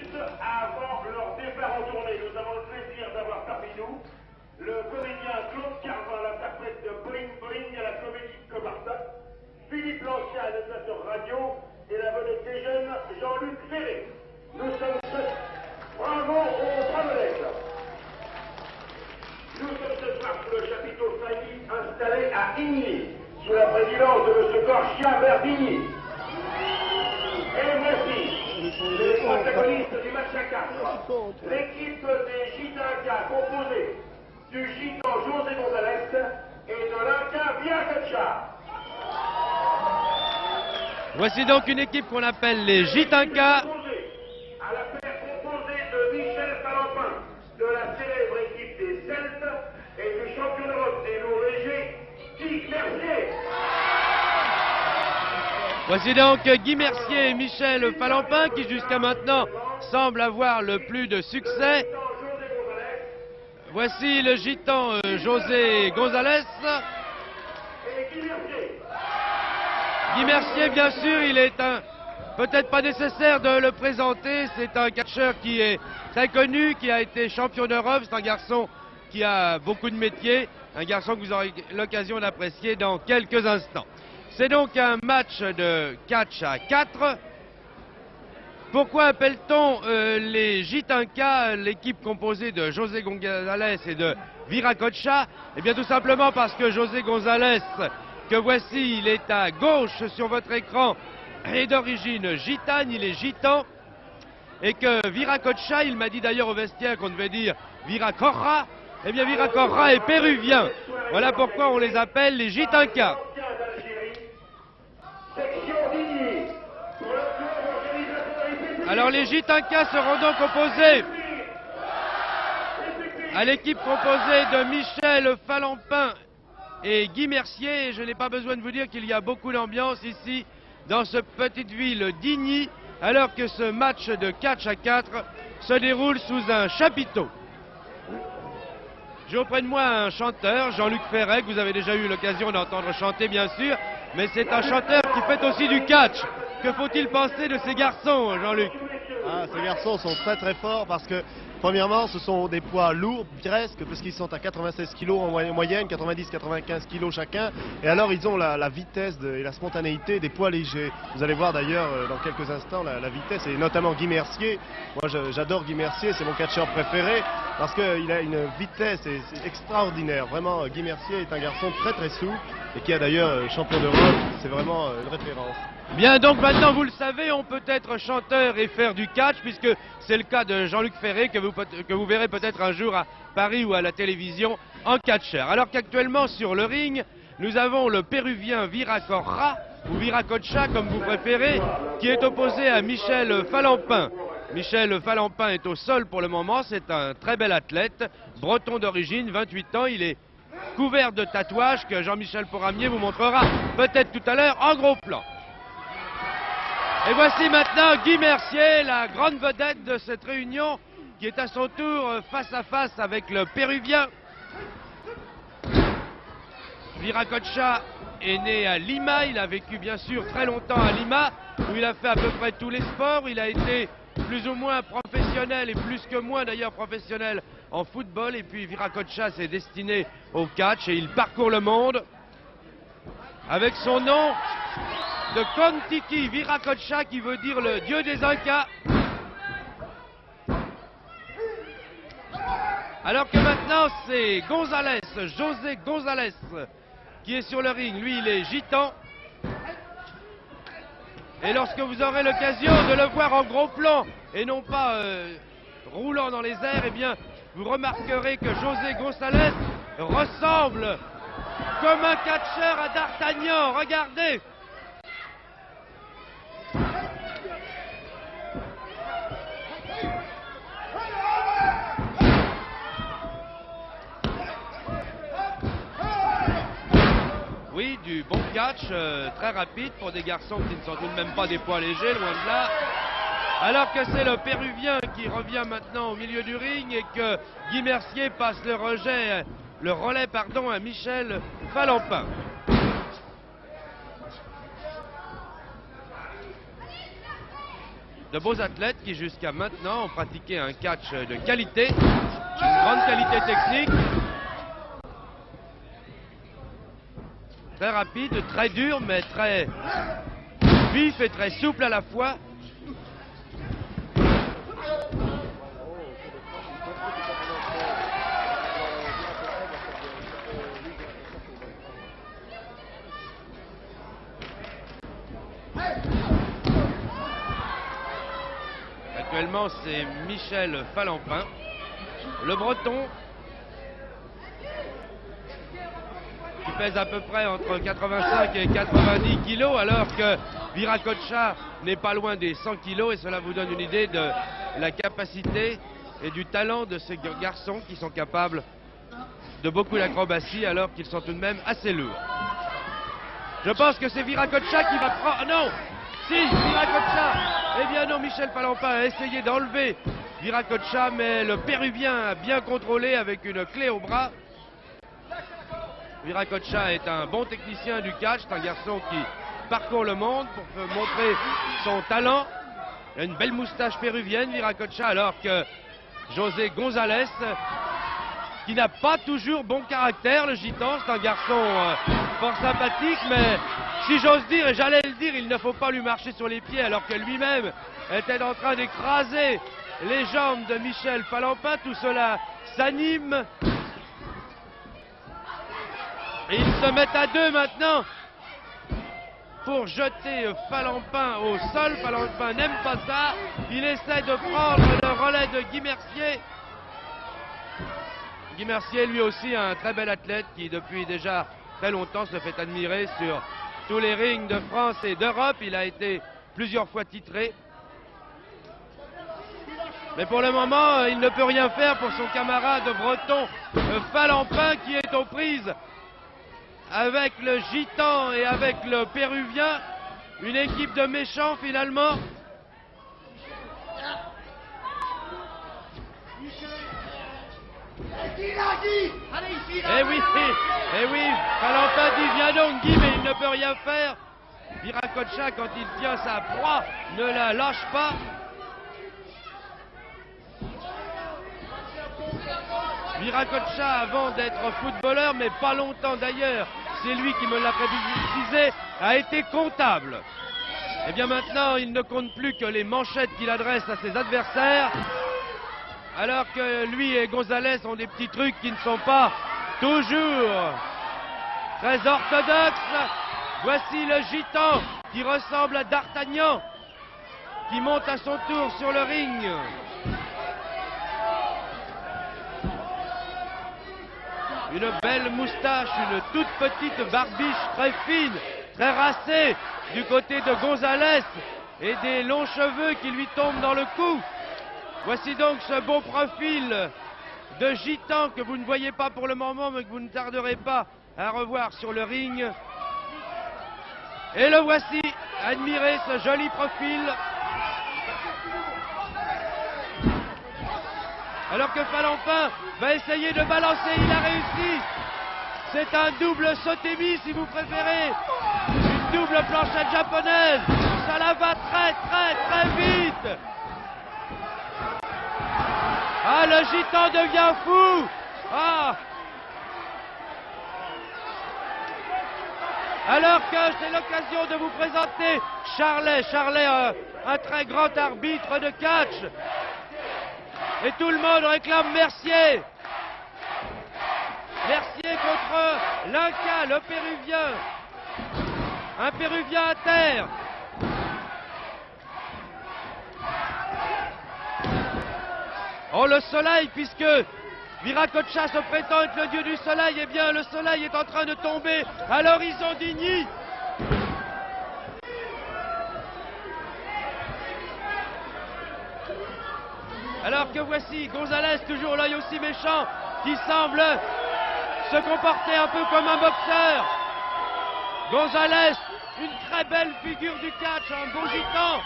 Juste avant leur départ en tournée, nous avons le plaisir d'avoir parmi nous le comédien Claude Carvin, l'interprète de Bling Bling à la comédie Comarta, Philippe Lancien, animateur radio, et la vedette des jeunes, Jean-Luc Ferré. Nous sommes bravo aux Travelèques. Nous sommes ce soir sous le chapiteau Failly installé à Igny, sous la présidence de M. Gorchia Verdini. Et voici les protagonistes du match à 4. L'équipe des Gitanka composée du gitan José González et de l'Inca Viracocha. Voici donc une équipe qu'on appelle les Gitanka. À la paire composée de Michel Falempin, de la célèbre équipe des Celtes et du champion d'Europe des lourds légers, Guy Mercier. Voici donc Guy Mercier et Michel Falempin qui jusqu'à maintenant semblent avoir le plus de succès. Voici le gitan José González. Guy Mercier, bien sûr, il est peut-être pas nécessaire de le présenter, c'est un catcheur qui est très connu, qui a été champion d'Europe, c'est un garçon qui a beaucoup de métiers, un garçon que vous aurez l'occasion d'apprécier dans quelques instants. C'est donc un match de catch à 4. Pourquoi appelle-t-on les Gitanka l'équipe composée de José González et de Viracocha? Eh bien tout simplement parce que José González, que voici, il est à gauche sur votre écran, est d'origine gitane, il est gitan, et que Viracocha, il m'a dit d'ailleurs au vestiaire qu'on devait dire Viracorra, eh bien Viracorra est péruvien. Voilà pourquoi on les appelle les Gitanka. Alors les Gitanka seront donc opposés à l'équipe composée de Michel Falempin et Guy Mercier. Et je n'ai pas besoin de vous dire qu'il y a beaucoup d'ambiance ici dans cette petite ville d'Igny, alors que ce match de catch à 4 se déroule sous un chapiteau. J'ai auprès de moi un chanteur, Jean-Luc Ferré, que vous avez déjà eu l'occasion d'entendre chanter bien sûr, mais c'est un chanteur qui fait aussi du catch. Que faut-il penser de ces garçons, Jean-Luc? Ces garçons sont très très forts parce que, premièrement, ce sont des poids lourds, presque, parce qu'ils sont à 96 kg en moyenne, 90-95 kg chacun. Et alors, ils ont la vitesse et la spontanéité des poids légers. Vous allez voir d'ailleurs dans quelques instants la vitesse, et notamment Guy Mercier. Moi, j'adore Guy Mercier, c'est mon catcheur préféré, parce qu'il a une vitesse extraordinaire. Vraiment, Guy Mercier est un garçon très très souple, et qui a d'ailleurs champion d'Europe. C'est vraiment une référence. Bien, donc maintenant vous le savez, on peut être chanteur et faire du catch, puisque c'est le cas de Jean-Luc Ferré, que vous verrez peut-être un jour à Paris ou à la télévision en catcheur. Alors qu'actuellement sur le ring, nous avons le péruvien Viracorra, ou Viracocha comme vous préférez, qui est opposé à Michel Falempin. Michel Falempin est au sol pour le moment, c'est un très bel athlète, breton d'origine, 28 ans, il est couvert de tatouages que Jean-Michel Poramier vous montrera peut-être tout à l'heure en gros plan. Et voici maintenant Guy Mercier, la grande vedette de cette réunion, qui est à son tour face à face avec le Péruvien. Viracocha est né à Lima, il a vécu bien sûr très longtemps à Lima, où il a fait à peu près tous les sports. Il a été plus ou moins professionnel, et plus que moins d'ailleurs professionnel en football. Et puis Viracocha s'est destiné au catch et il parcourt le monde avec son nom de Kontiki Viracocha, qui veut dire le dieu des Incas. Alors que maintenant c'est González, José González, qui est sur le ring. Lui il est gitan. Et lorsque vous aurez l'occasion de le voir en gros plan et non pas roulant dans les airs, eh bien vous remarquerez que José González ressemble comme un catcheur à D'Artagnan. Regardez. Oui, du bon catch, très rapide pour des garçons qui ne sont tout de même pas des poids légers, loin de là. Alors que c'est le Péruvien qui revient maintenant au milieu du ring et que Guy Mercier passe le relais à Michel Falempin. de beaux athlètes qui jusqu'à maintenant ont pratiqué un catch de qualité, une grande qualité technique, très rapide, très dur, mais très vif et très souple à la fois. Actuellement, c'est Michel Falampin, le Breton, qui pèse à peu près entre 85 et 90 kilos, alors que Viracocha n'est pas loin des 100 kilos, et cela vous donne une idée de la capacité et du talent de ces garçons qui sont capables de beaucoup d'acrobatie, alors qu'ils sont tout de même assez lourds. Je pense que c'est Viracocha qui va prendre... non! Si, Viracocha! Eh bien non, Michel Falampin a essayé d'enlever Viracocha, mais le Péruvien a bien contrôlé avec une clé au bras. Viracocha est un bon technicien du catch, c'est un garçon qui parcourt le monde pour montrer son talent. Il a une belle moustache péruvienne, Viracocha, alors que José González, qui n'a pas toujours bon caractère, le gitan, c'est un garçon fort sympathique, mais si j'ose dire, et j'allais le dire, il ne faut pas lui marcher sur les pieds, alors que lui-même était en train d'écraser les jambes de Michel Falampin. Tout cela s'anime. Et ils se mettent à deux maintenant pour jeter Falampin au sol. Falampin n'aime pas ça. Il essaie de prendre le relais de Guy Mercier. Guy Mercier, lui aussi, un très bel athlète qui, depuis déjà très longtemps, se fait admirer sur tous les rings de France et d'Europe. Il a été plusieurs fois titré. Mais pour le moment, il ne peut rien faire pour son camarade breton Falampin, qui est aux prises avec le gitan et avec le péruvien. Une équipe de méchants finalement. Eh oui, Falampin dit viens donc Guy, mais il ne peut rien faire. Viracocha, quand il tient sa proie, ne la lâche pas. Viracocha, avant d'être footballeur, mais pas longtemps d'ailleurs, c'est lui qui me l'a précisé, a été comptable. Et bien maintenant, il ne compte plus que les manchettes qu'il adresse à ses adversaires, alors que lui et González ont des petits trucs qui ne sont pas toujours très orthodoxes. Voici le gitan qui ressemble à D'Artagnan, qui monte à son tour sur le ring. Une belle moustache, une toute petite barbiche très fine, très racée du côté de González, et des longs cheveux qui lui tombent dans le cou. Voici donc ce beau profil de gitan que vous ne voyez pas pour le moment, mais que vous ne tarderez pas à revoir sur le ring. Et le voici, admirez ce joli profil. Alors que Falampin va essayer de balancer, il a réussi. C'est un double sotemi si vous préférez. Une double planchette japonaise. Ça la va très vite. Ah, le gitan devient fou. Ah. Alors que c'est l'occasion de vous présenter Charlet, un très grand arbitre de catch. Et tout le monde réclame Mercier. Mercier contre l'Inca, le Péruvien. Un Péruvien à terre. Oh, le soleil, puisque Viracocha se prétend être le dieu du soleil, eh bien le soleil est en train de tomber à l'horizon d'Igny. Alors que voici González, toujours l'œil aussi méchant, qui semble se comporter un peu comme un boxeur. González, une très belle figure du catch, un beau gitan,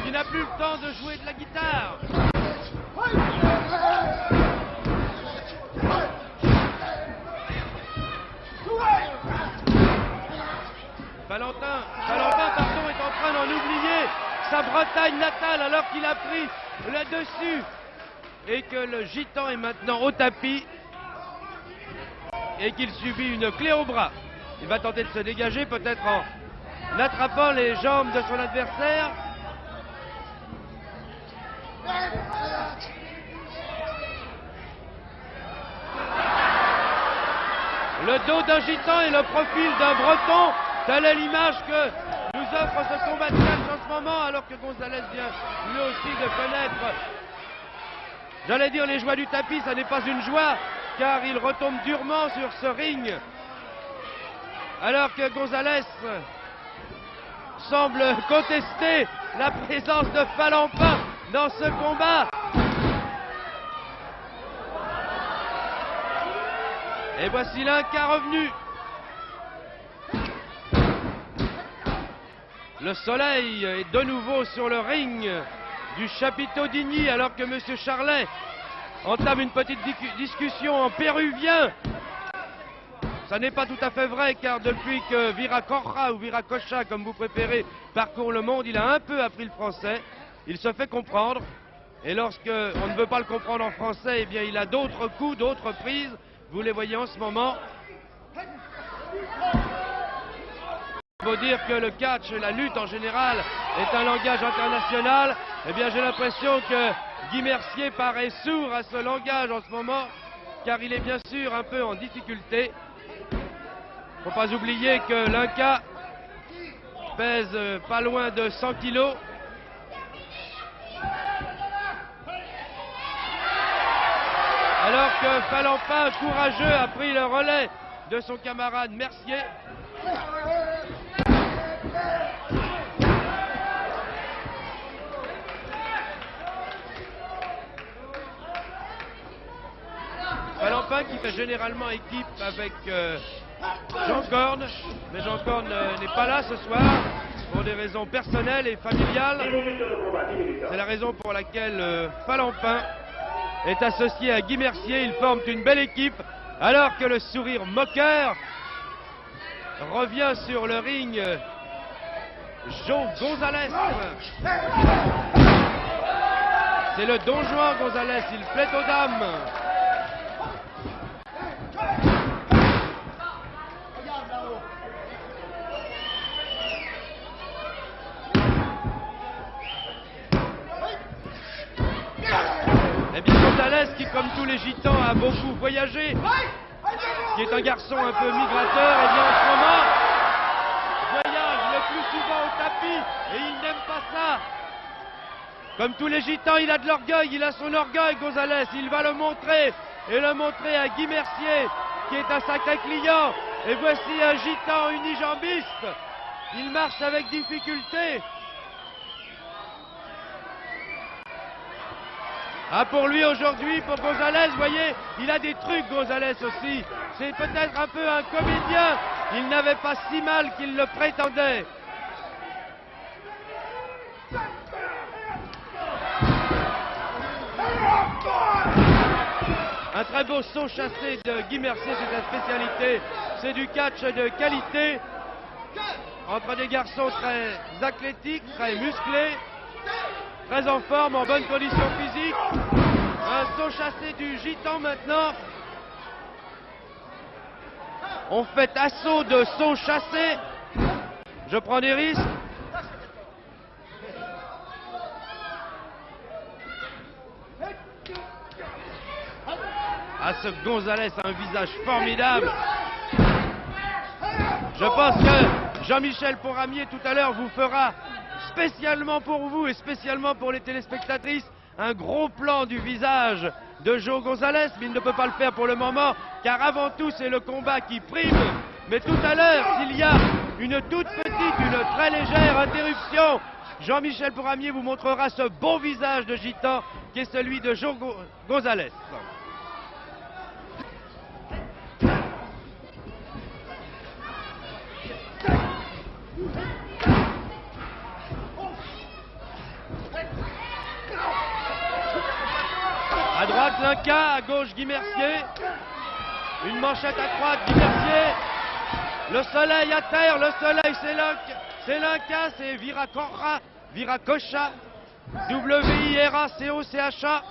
qui n'a plus le temps de jouer de la guitare. Falampin, est en train d'en oublier sa Bretagne l'Espagne natale alors qu'il a pris le dessus et que le gitan est maintenant au tapis et qu'il subit une clé au bras. Il va tenter de se dégager peut-être en attrapant les jambes de son adversaire. Le dos d'un gitan et le profil d'un breton, telle est l'image que nous offre ce combat de catch en ce moment, alors que Gonzalez vient lui aussi de connaître, j'allais dire les joies du tapis. Ça n'est pas une joie, car il retombe durement sur ce ring, alors que Gonzalez semble contester la présence de Falampin dans ce combat. Et voici l'Inca revenu. Le soleil est de nouveau sur le ring du chapiteau d'Igny, alors que M. Charlet entame une petite discussion en péruvien. Ça n'est pas tout à fait vrai, car depuis que Viracocha ou Viracocha, comme vous préférez, parcourt le monde, il a un peu appris le français. Il se fait comprendre. Et lorsque on ne veut pas le comprendre en français, eh bien il a d'autres coups, d'autres prises. Vous les voyez en ce moment. Il faut dire que le catch, la lutte en général, est un langage international. Eh bien j'ai l'impression que Guy Mercier paraît sourd à ce langage en ce moment, car il est bien sûr un peu en difficulté. Il ne faut pas oublier que l'Inca pèse pas loin de 100 kilos. Alors que Falampin, courageux, a pris le relais de son camarade Mercier. Falampin qui fait généralement équipe avec Jean Corne, mais Jean Corne n'est pas là ce soir pour des raisons personnelles et familiales. C'est la raison pour laquelle Falampin est associé à Guy Mercier. Ils forment une belle équipe, alors que le sourire moqueur revient sur le ring. Joe Gonzalez. C'est le Don Juan Gonzalez, il plaît aux dames. Eh bien Gonzalez, qui comme tous les gitans a beaucoup voyagé, qui est un garçon un peu migrateur, et bien en ce moment voyage le plus souvent au tapis et il n'aime pas ça. Comme tous les gitans, il a de l'orgueil, il a son orgueil Gonzalez, il va le montrer et le montrer à Guy Mercier qui est un sacré client. Et voici un gitan unijambiste, il marche avec difficulté. Ah, pour lui aujourd'hui, pour Gonzalez, vous voyez, il a des trucs Gonzalez aussi. C'est peut-être un peu un comédien. Il n'avait pas si mal qu'il le prétendait. Un très beau saut chassé de Guy Mercier, c'est sa spécialité. C'est du catch de qualité entre des garçons très athlétiques, très musclés, très en forme, en bonne condition physique. Un saut chassé du gitan maintenant. On fait assaut de saut chassé. Je prends des risques. Ah, ce Gonzalez a un visage formidable. Je pense que Jean-Michel Poramier tout à l'heure vous fera spécialement pour vous et spécialement pour les téléspectatrices un gros plan du visage de Joe Gonzalez, mais il ne peut pas le faire pour le moment, car avant tout c'est le combat qui prime. Mais tout à l'heure, s'il y a une toute petite, une très légère interruption, Jean-Michel Poramier vous montrera ce beau visage de gitan qui est celui de Joe Gonzalez. À droite l'Inca, à gauche Guy Mercier. Une manchette à droite, Guy Mercier. Le soleil à terre, le soleil c'est l'Inca, c'est Viracocha. WIRACOCHA.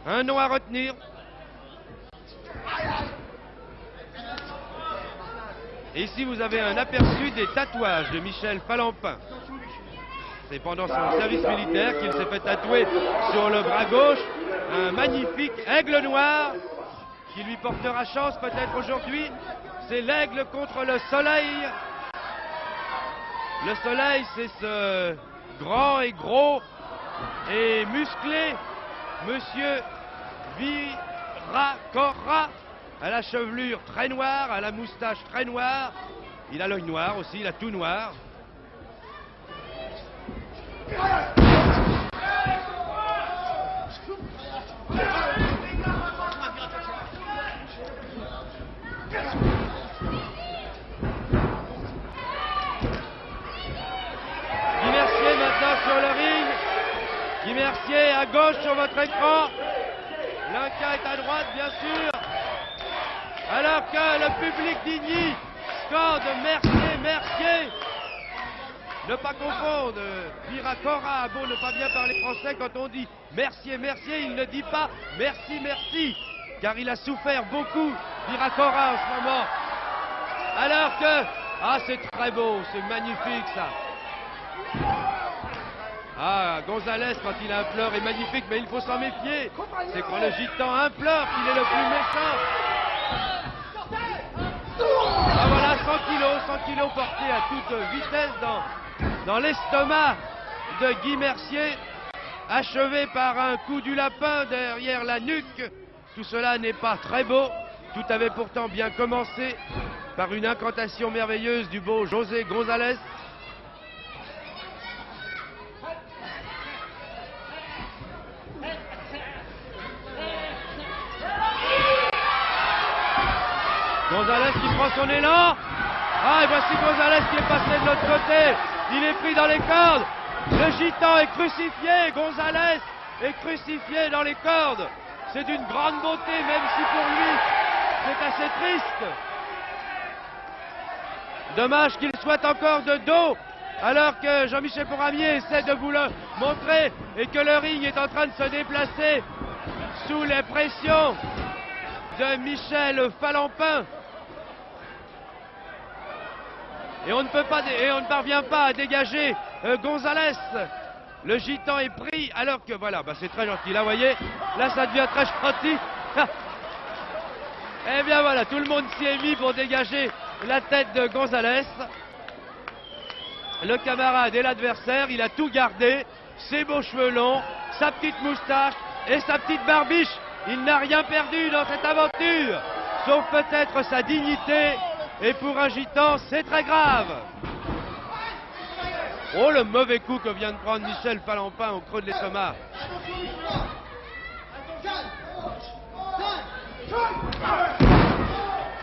Un nom à retenir. Et ici vous avez un aperçu des tatouages de Michel Falampin. C'est pendant son service militaire qu'il s'est fait tatouer sur le bras gauche un magnifique aigle noir qui lui portera chance peut-être aujourd'hui. C'est l'aigle contre le soleil. Le soleil, c'est ce grand et gros et musclé monsieur Viracora, à la chevelure très noire, à la moustache très noire. Il a l'œil noir aussi, il a tout noir. Guy Mercier maintenant sur le ring. Guy Mercier à gauche sur votre écran. L'Inca est à droite, bien sûr. Alors que le public d'Igny scande Mercier, Mercier. Ne pas confondre, Viracora a beau ne pas bien parler français, quand on dit Mercier, Mercier, il ne dit pas merci, merci, car il a souffert beaucoup, Viracora en ce moment. Alors que, ah c'est très beau, c'est magnifique ça. Ah, Gonzalez quand il implore est magnifique, mais il faut s'en méfier. C'est quand le gitan implore qu'il est le plus méchant. Ah voilà, 100 kilos portés à toute vitesse dans l'estomac de Guy Mercier, achevé par un coup du lapin derrière la nuque. Tout cela n'est pas très beau. Tout avait pourtant bien commencé par une incantation merveilleuse du beau José Gonzalez. Gonzalez qui prend son élan. Ah, et voici Gonzalez qui est passé de l'autre côté. Il est pris dans les cordes. Le gitan est crucifié. Gonzalez est crucifié dans les cordes. C'est d'une grande beauté, même si pour lui, c'est assez triste. Dommage qu'il soit encore de dos, alors que Jean-Michel Pouramier essaie de vous le montrer et que le ring est en train de se déplacer sous les pressions de Michel Falampin. Et on ne parvient pas à dégager Gonzalez. Le gitan est pris alors que voilà, c'est très gentil. Là, vous voyez, là ça devient très gentil. Eh bien voilà, tout le monde s'y est mis pour dégager la tête de Gonzalez. Le camarade et l'adversaire, il a tout gardé. Ses beaux cheveux longs, sa petite moustache et sa petite barbiche. Il n'a rien perdu dans cette aventure, sauf peut-être sa dignité. Et pour un gitan, c'est très grave. Oh, le mauvais coup que vient de prendre Michel Falampin au creux de l'estomac.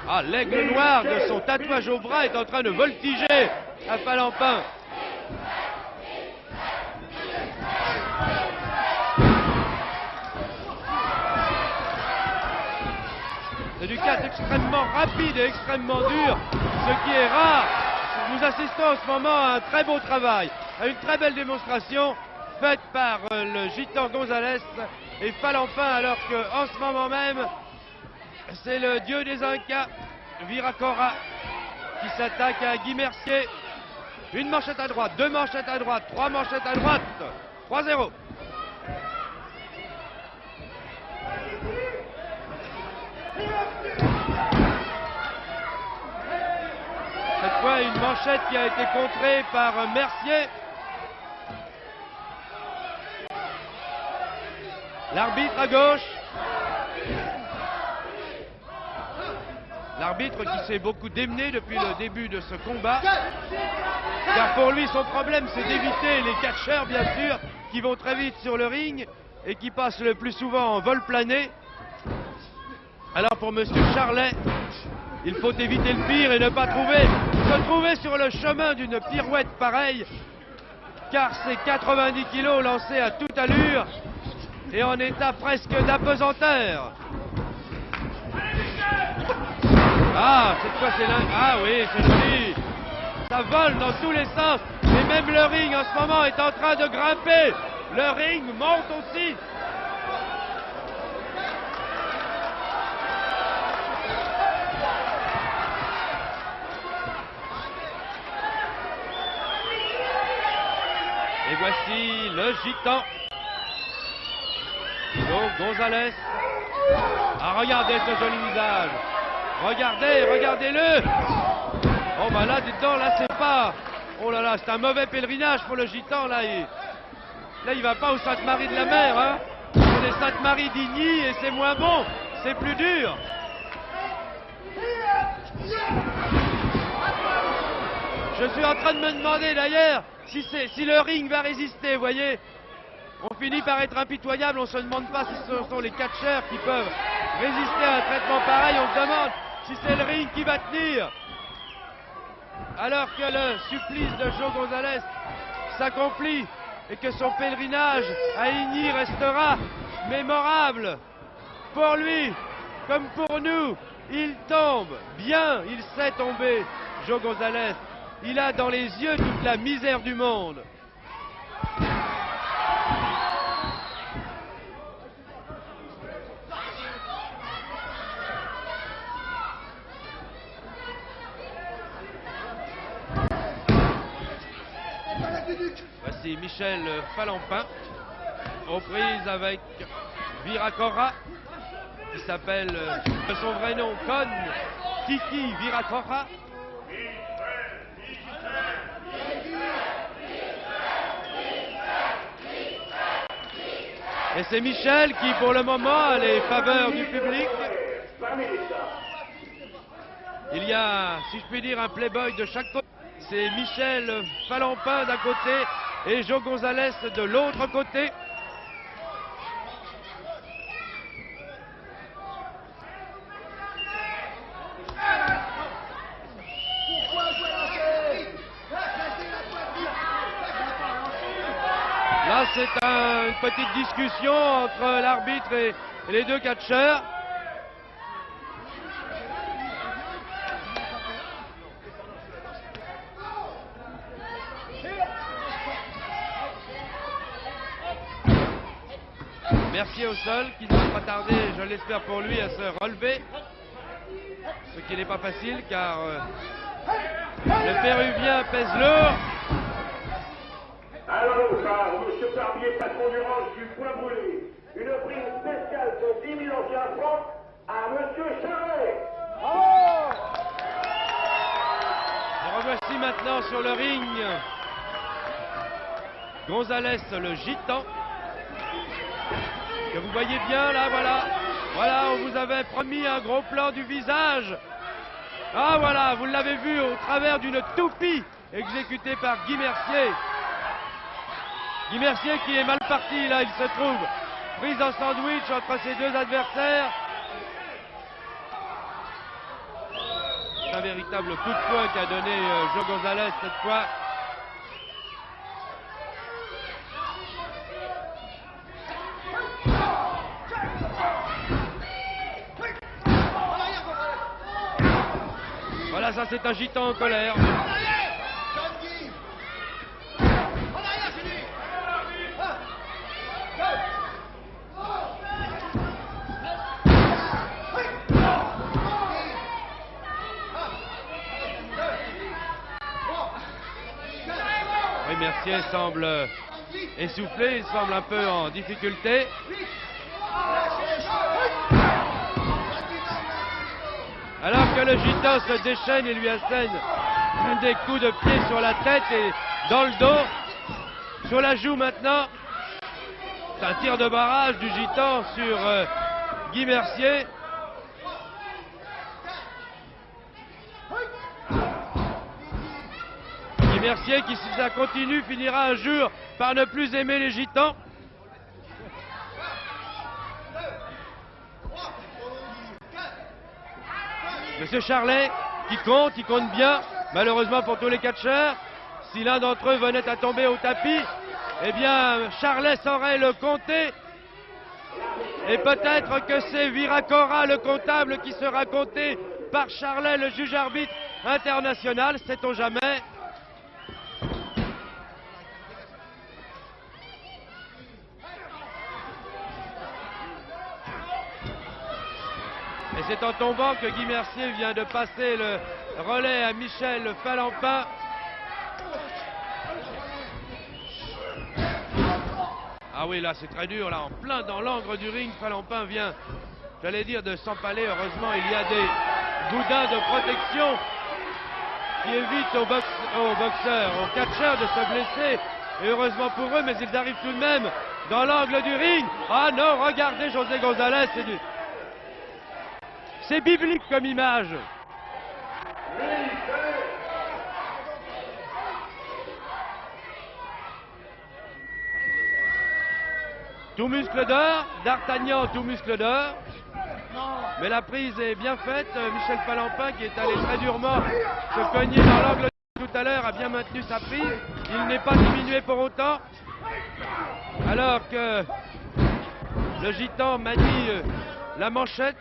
Ah, l'aigle noir de son tatouage au bras est en train de voltiger à Falampin. C'est du catch extrêmement rapide et extrêmement dur, ce qui est rare. Nous assistons en ce moment à un très beau travail, à une très belle démonstration faite par le gitan Gonzalez et Falampin, alors qu'en ce moment même, c'est le dieu des Incas, Viracora, qui s'attaque à Guy Mercier. Une manchette à droite, deux manchettes à droite, trois manchettes à droite, 3-0. Cette fois, une manchette qui a été contrée par Mercier. L'arbitre à gauche. L'arbitre qui s'est beaucoup démené depuis le début de ce combat. Car pour lui, son problème, c'est d'éviter les catcheurs, bien sûr, qui vont très vite sur le ring et qui passent le plus souvent en vol plané. Alors pour monsieur Charlet, il faut éviter le pire et ne pas se trouver sur le chemin d'une pirouette pareille, car c'est 90 kilos lancés à toute allure et en état presque d'apesanteur. Ah, cette fois c'est là. Ah oui, c'est joli. Ça vole dans tous les sens. Et même le ring en ce moment est en train de grimper. Le ring monte aussi. Et voici le gitan. Donc Gonzalez. Ah, regardez ce joli visage. Regardez-le. Oh bah là, dites-donc, là c'est pas... Oh là là, c'est un mauvais pèlerinage pour le gitan, là. Il va pas au Sainte-Marie de la Mer, hein. C'est Sainte-Marie d'Igny et c'est moins bon. C'est plus dur. Je suis en train de me demander d'ailleurs si le ring va résister, vous voyez. On finit par être impitoyable, on ne se demande pas si ce sont les catcheurs qui peuvent résister à un traitement pareil, on se demande si c'est le ring qui va tenir. Alors que le supplice de Joe Gonzalez s'accomplit et que son pèlerinage à Igny restera mémorable pour lui comme pour nous. Il tombe bien, il sait tomber, Joe Gonzalez. Il a dans les yeux toute la misère du monde. Voici Michel Falampin aux prises avec Virakora, qui s'appelle de son vrai nom Kon Tiki Virakora. Et c'est Michel qui, pour le moment, a les faveurs du public. Il y a, si je puis dire, un playboy de chaque côté. C'est Michel Falampin d'un côté et Joe Gonzalez de l'autre côté. Là, c'est une petite discussion entre l'arbitre et les deux catcheurs. Mercier au sol, qui ne va pas tarder, je l'espère pour lui, à se relever. Ce qui n'est pas facile, car le Péruvien pèse lourd. Alors, par M. Barbier, patron du ranch du Point Brûlé, une prime spéciale de 10 000 anciens francs à M. Charlet. Et revoici maintenant sur le ring Gonzalez, le gitan. Que vous voyez bien là, voilà, on vous avait promis un gros plan du visage. Ah voilà, vous l'avez vu au travers d'une toupie exécutée par Guy Mercier. Guy Mercier qui est mal parti là, il se trouve prise en sandwich entre ses deux adversaires. C'est un véritable coup de poing qu'a donné Joe Gonzalez cette fois. Voilà, ça c'est un gitan en colère. Oui, Mercier semble essoufflé, il semble un peu en difficulté. Alors que le gitan se déchaîne et lui assène des coups de pied sur la tête et dans le dos, sur la joue maintenant. C'est un tir de barrage du gitan sur Guy Mercier. Guy Mercier qui, si ça continue, finira un jour par ne plus aimer les gitans. Monsieur Charlet, qui compte bien, malheureusement pour tous les catcheurs. Si l'un d'entre eux venait à tomber au tapis, eh bien, Charlet saurait le compter. Et peut-être que c'est Virakora, le comptable, qui sera compté par Charlet, le juge arbitre international, sait-on jamais. Et c'est en tombant que Guy Mercier vient de passer le relais à Michel Falampin. Ah oui, là c'est très dur, là en plein dans l'angle du ring, Falampin vient, j'allais dire, de s'empaler. Heureusement, il y a des boudins de protection qui évitent aux boxeurs, aux catcheurs de se blesser. Et heureusement pour eux, mais ils arrivent tout de même dans l'angle du ring. Ah non, regardez José González, c'est biblique comme image. Tout muscle d'or, D'Artagnan tout muscle d'or. Mais la prise est bien faite. Michel Falampin, qui est allé très durement se cogner dans l'angle tout à l'heure, a bien maintenu sa prise. Il n'est pas diminué pour autant. Alors que le gitan manie la manchette.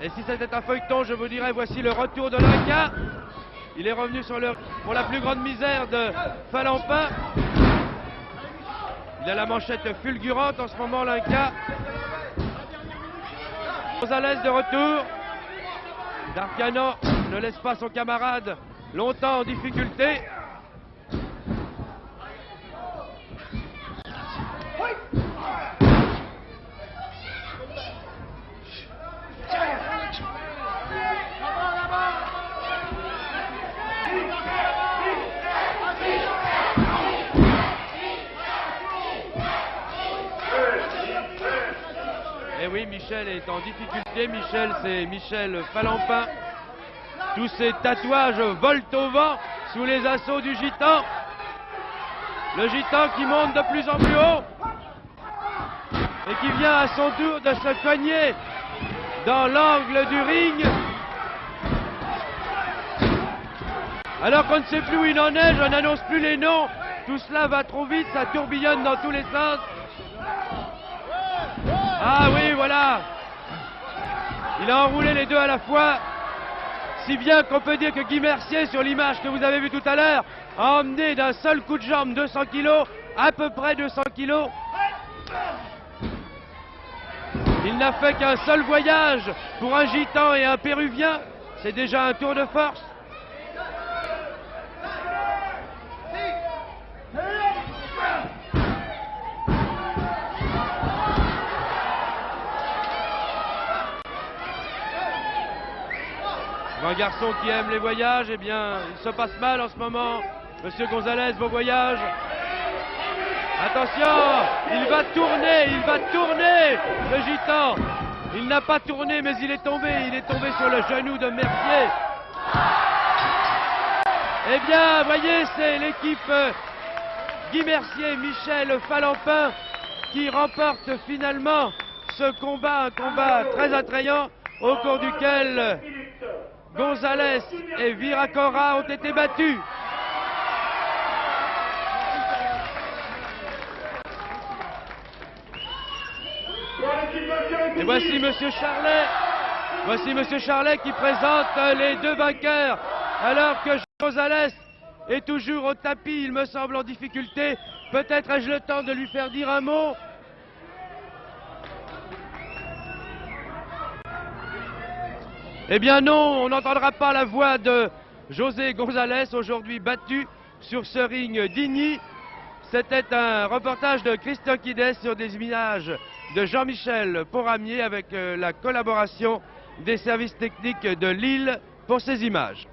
Et si c'était un feuilleton, je vous dirais, voici le retour de l'Inca. Il est revenu pour la plus grande misère de Falampin. Il a la manchette fulgurante en ce moment, l'Inca. González de retour. D'Artagnan ne laisse pas son camarade longtemps en difficulté. Et oui, Michel est en difficulté. Michel, c'est Michel Falampin. Tous ces tatouages volent au vent sous les assauts du gitan. Le gitan qui monte de plus en plus haut et qui vient à son tour de se cogner dans l'angle du ring. Alors qu'on ne sait plus où il en est, je n'annonce plus les noms. Tout cela va trop vite, ça tourbillonne dans tous les sens. Ah oui, voilà. Il a enroulé les deux à la fois. Si bien qu'on peut dire que Guy Mercier, sur l'image que vous avez vue tout à l'heure, a emmené d'un seul coup de jambe 200 kilos, à peu près 200 kilos. Il n'a fait qu'un seul voyage pour un gitan et un péruvien. C'est déjà un tour de force. Un garçon qui aime les voyages, eh bien, il se passe mal en ce moment. Monsieur González, vos voyages. Attention, il va tourner, le gitan. Il n'a pas tourné, mais il est tombé sur le genou de Mercier. Eh bien, voyez, c'est l'équipe Guy Mercier, Michel Falampin qui remporte finalement ce combat, un combat très attrayant au cours duquel González et Viracora ont été battus. Et voici Monsieur Charlet qui présente les deux vainqueurs, alors que González est toujours au tapis, il me semble en difficulté. Peut-être ai-je le temps de lui faire dire un mot. Eh bien non, on n'entendra pas la voix de José González, aujourd'hui battu sur ce ring d'Igny. C'était un reportage de Christian Quidet sur des images de Jean-Michel Poramier avec la collaboration des services techniques de Lille pour ces images.